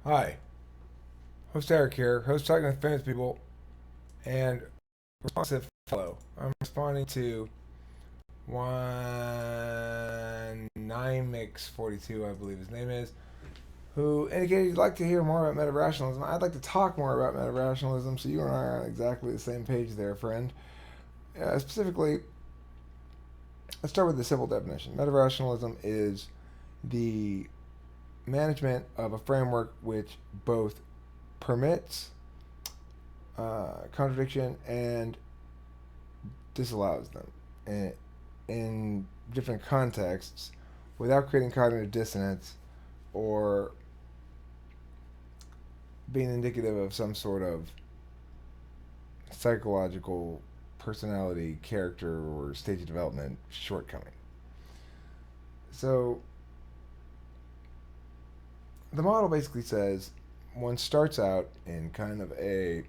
Hi, host Eric here, host talking with famous people, and responsive fellow. I'm responding to one nine mix 42, I believe his name is, who indicated he'd like to hear more about meta-rationalism. I'd like to talk more about meta-rationalism, so you and I are on exactly the same page there, friend. Specifically, let's start with the simple definition. Meta-rationalism is the management of a framework which both permits contradiction and disallows them in different contexts without creating cognitive dissonance or being indicative of some sort of psychological personality, character, or stage of development shortcoming. So the model basically says one starts out in kind of a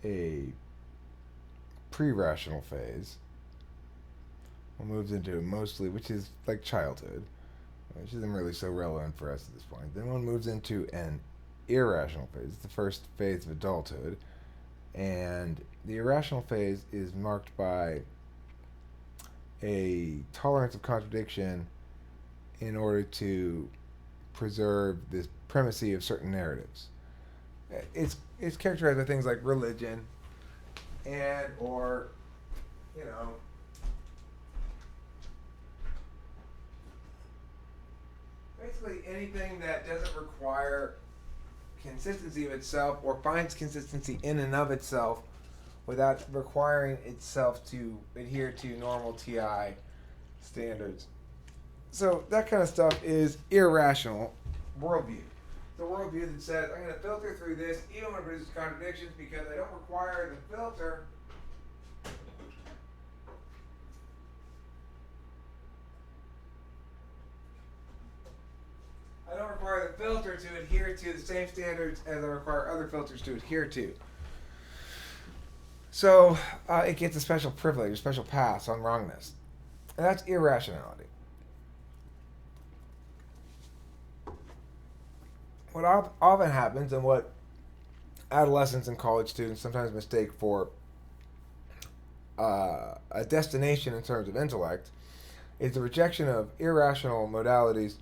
a pre-rational phase. One moves into mostly, which is like childhood, which isn't really so relevant for us at this point. Then one moves into an irrational phase. It's the first phase of adulthood, and the irrational phase is marked by a tolerance of contradiction in order to preserve this primacy of certain narratives. It's characterized by things like religion and or you know basically anything that doesn't require consistency of itself or finds consistency in and of itself without requiring itself to adhere to normal TI standards. So that kind of stuff is irrational worldview. The worldview that says I'm going to filter through this even when it produces contradictions because I don't require the filter. I don't require the filter to adhere to the same standards as I require other filters to adhere to. So it gets a special privilege, a special pass on wrongness. And that's irrationality. What often happens and what adolescents and college students sometimes mistake for a destination in terms of intellect is the rejection of irrational modalities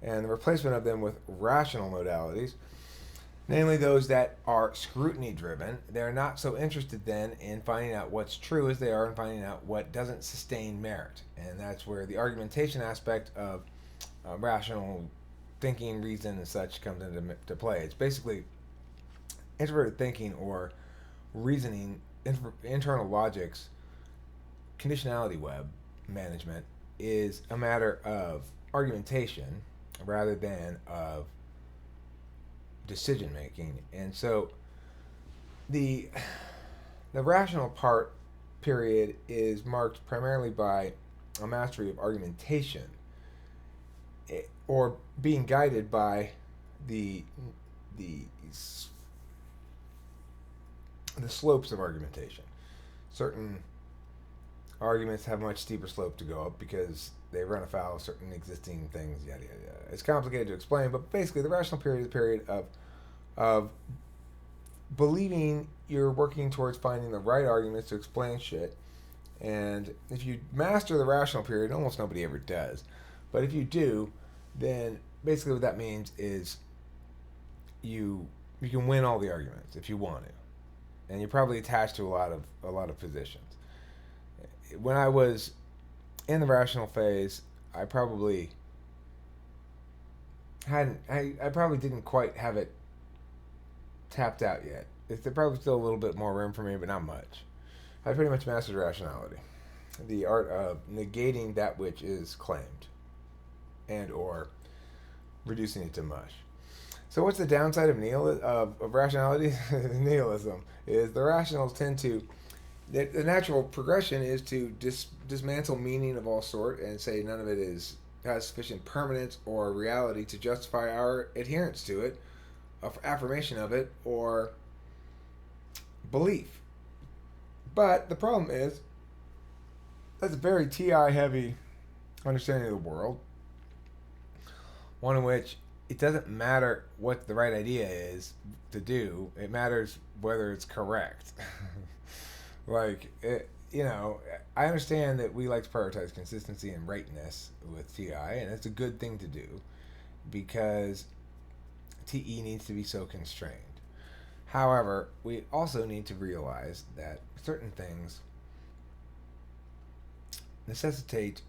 and the replacement of them with rational modalities, namely those that are scrutiny driven. They're not so interested then in finding out what's true as they are in finding out what doesn't sustain merit. And that's where the argumentation aspect of rational thinking, reason, and such comes into play. It's basically introverted thinking or reasoning, internal logics, conditionality web management is a matter of argumentation rather than of decision making. And so the rational part period is marked primarily by a mastery of argumentation or being guided by the the the slopes of argumentation. Certain arguments have a much steeper slope to go up because they run afoul of certain existing things, yada yada yada. It's complicated to explain, but basically the rational period is a period of believing you're working towards finding the right arguments to explain shit. And if you master the rational period, almost nobody ever does, but if you do, then basically what that means is you can win all the arguments if you want to, and you're probably attached to a lot of positions. When I was in the rational phase, I probably hadn't. I probably didn't quite have it tapped out yet. There's probably still a little bit more room for me, but not much. I pretty much mastered rationality, the art of negating that which is claimed, and or reducing it to mush. So what's the downside of of rationality? Nihilism is the rationals tend to the natural progression is to dismantle meaning of all sort and say none of it has sufficient permanence or reality to justify our adherence to it, affirmation of it, or belief. But the problem is that's a very TI heavy understanding of the world. one in which it doesn't matter what the right idea is to do, it matters whether it's correct. Like, I understand that we like to prioritize consistency and rightness with TI, and it's a good thing to do because TE needs to be so constrained. However, we also need to realize that certain things necessitate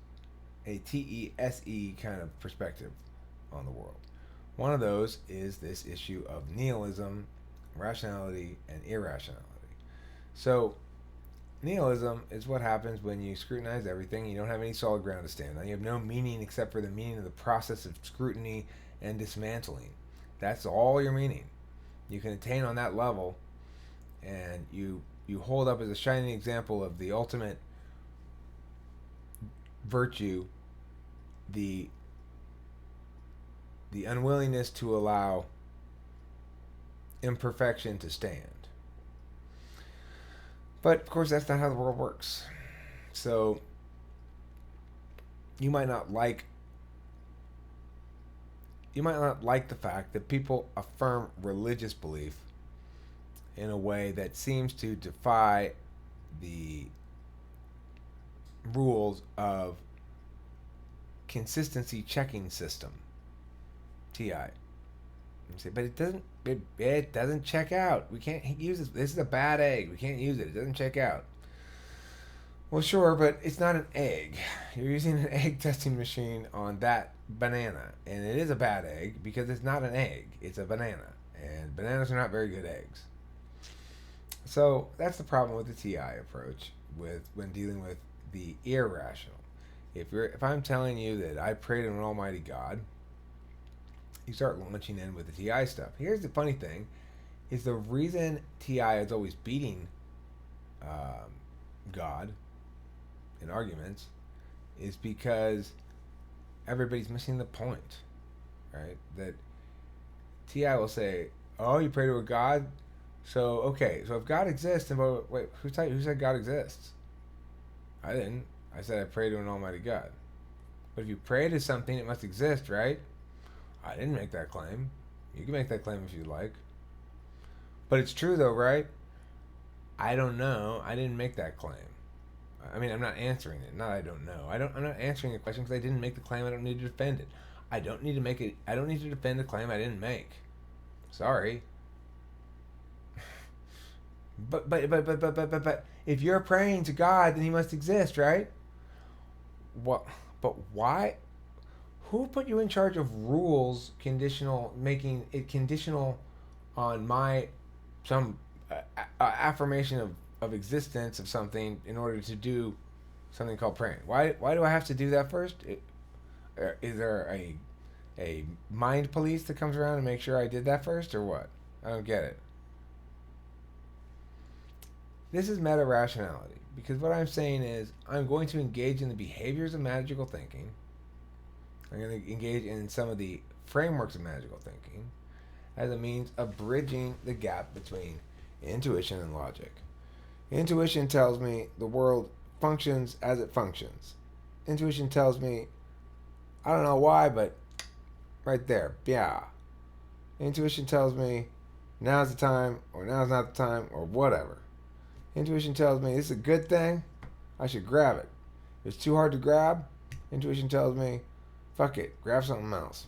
a TESE kind of perspective on the world. One of those is this issue of nihilism, rationality, and irrationality. So, nihilism is what happens when you scrutinize everything. You don't have any solid ground to stand on. You have no meaning except for the meaning of the process of scrutiny and dismantling. That's all your meaning. You can attain on that level, and you hold up as a shining example of the ultimate virtue, the unwillingness to allow imperfection to stand. But of course, that's not how the world works. So you might not like the fact that people affirm religious belief in a way that seems to defy the rules of consistency checking system, TI. You say, but it doesn't check out. We can't use this. This is a bad egg. We can't use it. It doesn't check out. Well, sure, but it's not an egg. You're using an egg testing machine on that banana, and it is a bad egg because it's not an egg. It's a banana, and bananas are not very good eggs. So that's the problem with the TI approach when dealing with the irrational. If I'm telling you that I pray to an almighty God, you start launching in with the TI stuff. Here's the funny thing, is the reason TI is always beating God in arguments is because everybody's missing the point, right? That TI will say, oh, you pray to a God? So, okay, so if God exists, then wait, who said God exists? I didn't. I said I pray to an almighty God. But if you pray to something, it must exist, right? I didn't make that claim. You can make that claim if you like. But it's true though, right? I don't know. I didn't make that claim. I mean, I'm not answering it. Not I don't know. I'm not answering the question because I didn't make the claim. I don't need to defend it. I don't need to make it. I don't need to defend a claim I didn't make. Sorry. But if you're praying to God, then He must exist, right? What? But why? Who put you in charge of rules making it conditional on some affirmation of existence of something in order to do something called praying? Why do I have to do that first? Is there a mind police that comes around and makes sure I did that first, or what? I don't get it. This is meta rationality, because what I'm saying is I'm going to engage in the behaviors of magical thinking. I'm going to engage in some of the frameworks of magical thinking as a means of bridging the gap between intuition and logic. Intuition tells me the world functions as it functions. Intuition tells me, I don't know why, but right there, yeah. Intuition tells me now's the time, or now's not the time, or whatever. Intuition tells me this is a good thing, I should grab it. If it's too hard to grab, intuition tells me, fuck it, grab something else.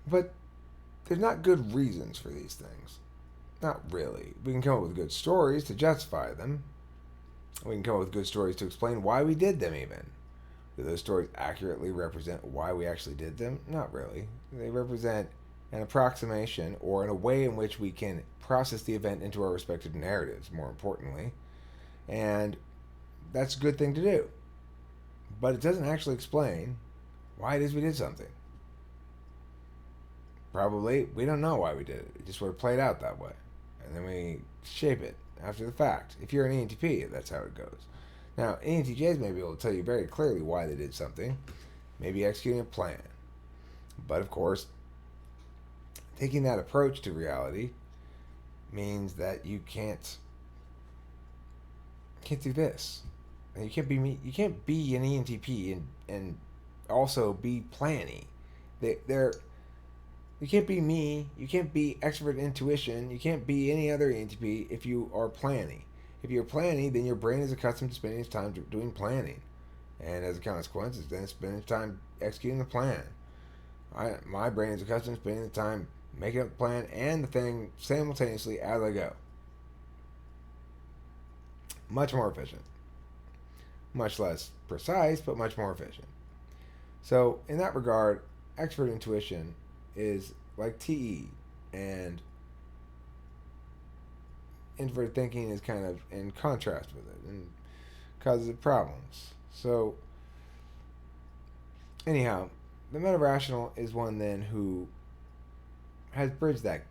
But there's not good reasons for these things. Not really. We can come up with good stories to justify them. We can come up with good stories to explain why we did them even. Do those stories accurately represent why we actually did them? Not really. They represent an approximation or in a way in which we can process the event into our respective narratives, more importantly. And that's a good thing to do. But it doesn't actually explain why it is we did something. Probably, we don't know why we did it. It just would have played out that way. And then we shape it after the fact. If you're an ENTP, that's how it goes. Now, ENTJs may be able to tell you very clearly why they did something. Maybe executing a plan. But of course, taking that approach to reality means that you can't do this. And you can't be me. You can't be an ENTP and also be planny. They're you can't be me. You can't be extrovert intuition. You can't be any other ENTP if you are planny. If you're planny, then your brain is accustomed to spending its time doing planning, and as a consequence, it's then spending its time executing the plan. My brain is accustomed to spending the time making up the plan and the thing simultaneously as I go. Much more efficient. Much less precise, but much more efficient. So, in that regard, expert intuition is like TE, and introverted thinking is kind of in contrast with it and causes it problems. So, anyhow, the meta rational is one then who has bridged that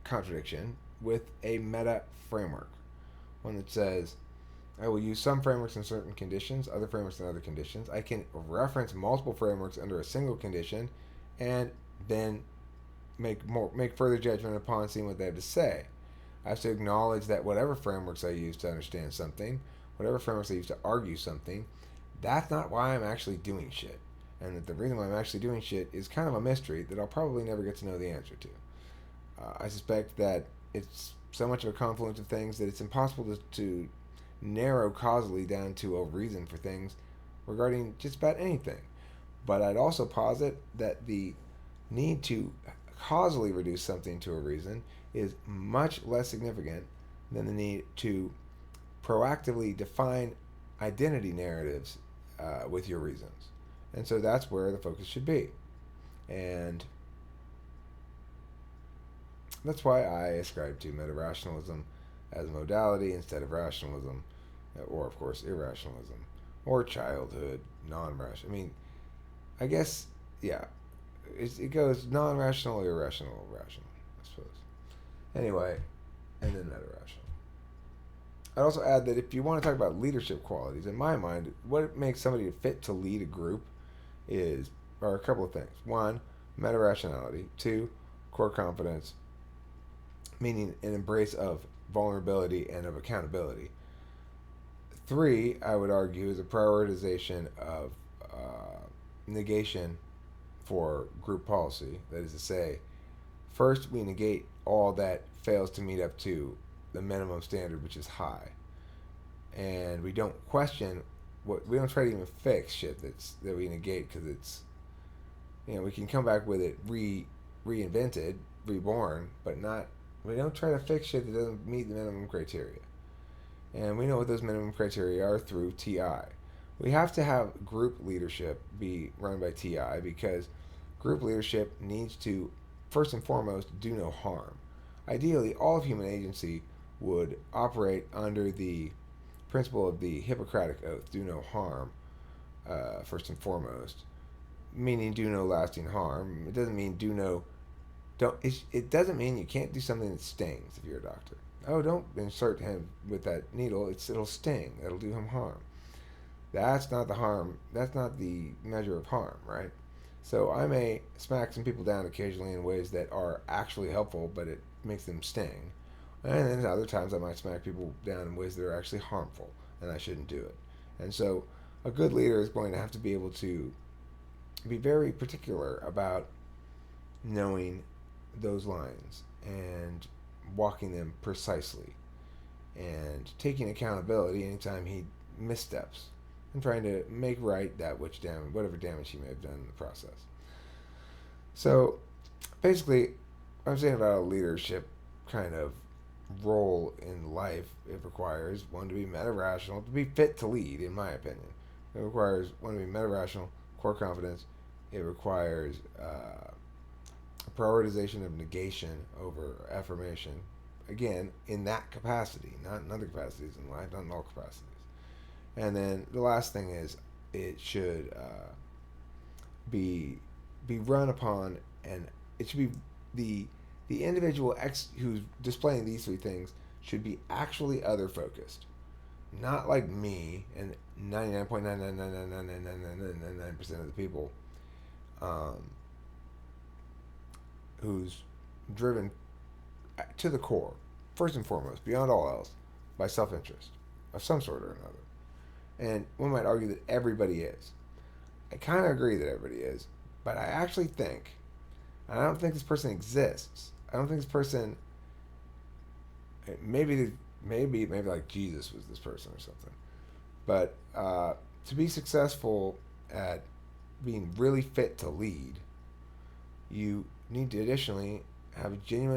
contradiction with a meta framework. One that says, I will use some frameworks in certain conditions, other frameworks in other conditions. I can reference multiple frameworks under a single condition and then make further judgment upon seeing what they have to say. I have to acknowledge that whatever frameworks I use to understand something, whatever frameworks I use to argue something, that's not why I'm actually doing shit. And that the reason why I'm actually doing shit is kind of a mystery that I'll probably never get to know the answer to. I suspect that it's so much of a confluence of things that it's impossible to narrow causally down to a reason for things regarding just about anything. But I'd also posit that the need to causally reduce something to a reason is much less significant than the need to proactively define identity narratives with your reasons. And so that's where the focus should be. And that's why I ascribe to meta-rationalism as a modality instead of rationalism, or of course irrationalism, or childhood, non-rational. I mean, I guess, yeah, it goes non-rational, irrational, rational, I suppose. Anyway, and then meta-rational. I'd also add that if you want to talk about leadership qualities, in my mind, what makes somebody fit to lead a group are a couple of things. One, meta-rationality. Two, core competence, meaning an embrace of vulnerability and of accountability. Three, I would argue, is a prioritization of negation for group policy. That is to say, first we negate all that fails to meet up to the minimum standard, which is high, and we don't question we don't try to even fix shit that we negate because it's we can come back with it reinvented, reborn, but not we don't try to fix shit that doesn't meet the minimum criteria. And we know what those minimum criteria are through TI. We have to have group leadership be run by TI because group leadership needs to, first and foremost, do no harm. Ideally, all of human agency would operate under the principle of the Hippocratic Oath, do no harm, first and foremost, meaning do no lasting harm. It doesn't mean it doesn't mean you can't do something that stings if you're a doctor. Oh, don't insert him with that needle. It'll sting. It'll do him harm. That's not the harm. That's not the measure of harm, right? So I may smack some people down occasionally in ways that are actually helpful, but it makes them sting. And then other times I might smack people down in ways that are actually harmful, and I shouldn't do it. And so a good leader is going to have to be able to be very particular about knowing those lines and walking them precisely and taking accountability anytime he missteps and trying to make right whatever damage he may have done in the process. So basically, I'm saying about a leadership kind of role in life, it requires one to be meta-rational, to be fit to lead, in my opinion. It requires one to be meta-rational, core confidence. It requires a prioritization of negation over affirmation. Again, in that capacity, not in other capacities in life, not in all capacities. And then the last thing is it should be run upon, and it should be the individual who's displaying these three things should be actually other focused, not like me and 99.9999999% of the people who's driven to the core, first and foremost, beyond all else, by self-interest of some sort or another. And one might argue that everybody is. I kind of agree that everybody is, but I actually think, and I don't think this person exists. I don't think this person. Maybe like Jesus was this person or something. But to be successful at being really fit to lead, you need to additionally have a genuine